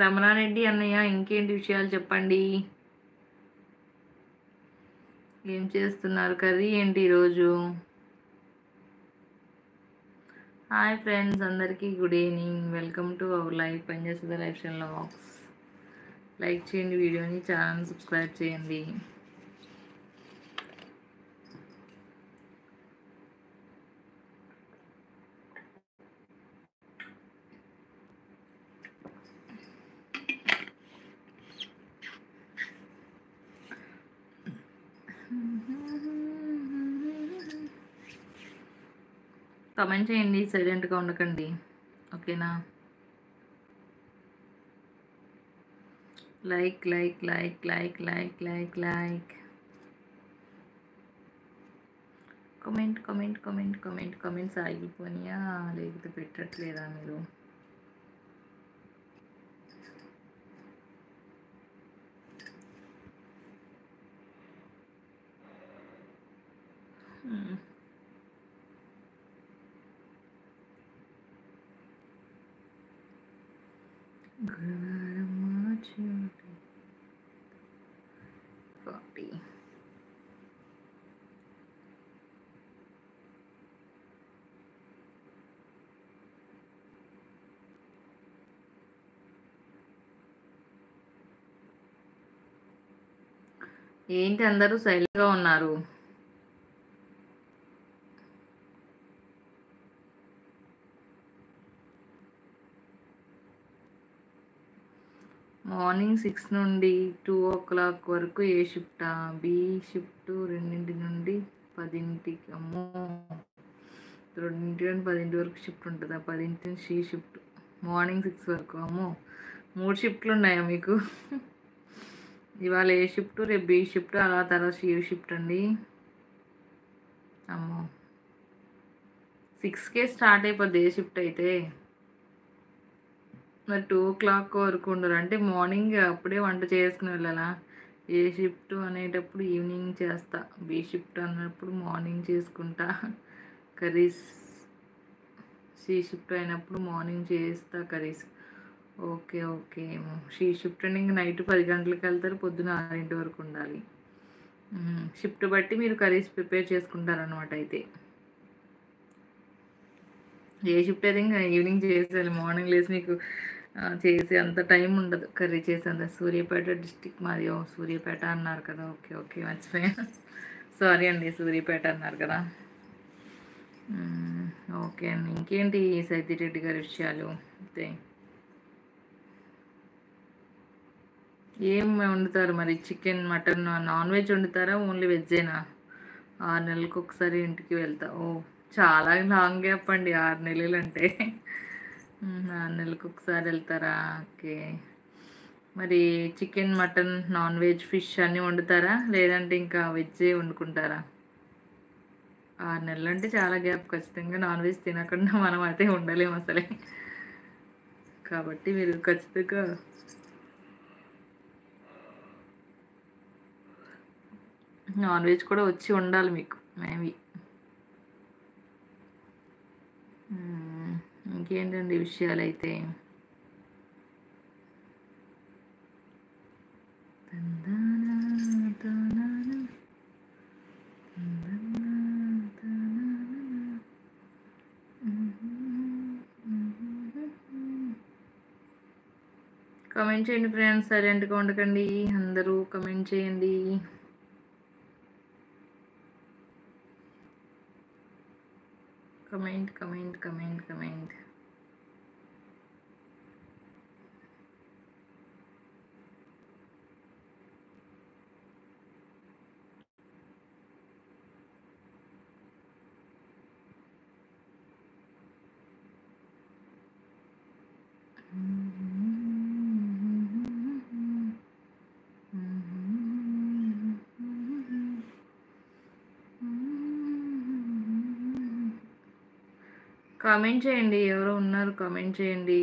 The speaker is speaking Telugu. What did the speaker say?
రమణారెడ్డి అన్నయ్య ఇంకేంటి విషయాలు చెప్పండి. ఏం చేస్తున్నారు? కర్రీ ఏంటి ఈరోజు? హాయ్ ఫ్రెండ్స్, అందరికీ good evening. Welcome to our live పనిచేస్తుంది లైఫ్ స్టైల్ వ్లాగ్స్. లైక్ చేయండి వీడియోని, ఛానల్ సబ్స్క్రైబ్ చేయండి. కమెంట్ చేయండి, సైలెంట్గా ఉండకండి, ఓకేనా? Like like like like like like like comment comment comment comment comments ఆగిపోయినాయా లేకపోతే పెట్టట్లేదా మీరు? గురువారం మార్చి 40. ఏంటి అందరూ సైలెంట్గా ఉన్నారు? మార్నింగ్ 6 నుండి 2 o'clock వరకు ఏ షిఫ్టా? బి షిఫ్ట్ 2 నుండి 10. అమ్మో, 2 నుండి 10 వరకు షిఫ్ట్ ఉంటుందా? 10 నుంచి సి షిఫ్ట్, మార్నింగ్ 6 వరకు. అమ్మో, 3 షిఫ్ట్లు ఉన్నాయా మీకు? ఇవాళ ఏ షిఫ్ట్, రేపు బి షిఫ్ట్, అలా తర్వాత సి షిఫ్ట్ అండి. అమ్మో, 6కే స్టార్ట్ అయిపోద్ది ఏ షిఫ్ట్ అయితే. మరి 2 o'clock వరకు ఉండరు అంటే మార్నింగ్ అప్పుడే వంట చేసుకుని వెళ్ళాలా? ఏ షిఫ్ట్ అనేటప్పుడు ఈవినింగ్ చేస్తా, బి షిఫ్ట్ అన్నప్పుడు మార్నింగ్ చేసుకుంటా కర్రీస్, సి షిఫ్ట్ అయినప్పుడు మార్నింగ్ చేస్తా curries. Okay okay, C shift అండి. ఇంక నైట్ 10 గంటలకు వెళ్తారు, పొద్దున 6 వరకు ఉండాలి. షిఫ్ట్ బట్టి మీరు కర్రీస్ ప్రిపేర్ చేసుకుంటారనమాట అయితే. ఏ షిఫ్ట్ అయితే ఇంకా ఈవినింగ్ చేసేయాలి, మార్నింగ్ లేసి మీకు చేసే అంత టైం ఉండదు కర్రీ చేసేంత. సూర్యాపేట డిస్టిక్ మాది. సూర్యాపేట అన్నారు కదా, ఓకే ఓకే, మర్చిపోయా, సారీ అండి, సూర్యాపేట అన్నారు కదా. ఓకే అండి, ఇంకేంటి సైదిరెడ్డి గారి విషయాలు? అయితే ఏం వండుతారు మరి? చికెన్, మటన్, నాన్ వెజ్ వండుతారా? ఓన్లీ వెజ్జేనా? 6 నెలలకు ఒకసారి ఇంటికి వెళ్తా. ఓ, చాలా లాంగ్ గ్యాప్ అండి 6 నెలలు అంటే. 6 నెలలకు ఒకసారి వెళ్తారా? ఓకే. మరి chicken, mutton, non veg, fish అన్నీ వండుతారా, లేదంటే ఇంకా వెజ్జే వండుకుంటారా? 6 నెలలు అంటే చాలా గ్యాప్. ఖచ్చితంగా నాన్ వెజ్ తినకుండా మనం అయితే ఉండలేము అసలే. కాబట్టి మీరు ఖచ్చితంగా నాన్ వెజ్ కూడా వచ్చి ఉండాలి మీకు మేబీ. ఇంకేంటండి విషయాలు అయితే? కమెంట్ చేయండి ఫ్రెండ్స్, సైలెంట్గా ఉండకండి, అందరూ కమెంట్ చేయండి. Comment comment comment comment. Comment చేయండి, ఎవరో ఉన్నారు, కామెంట్ చేయండి.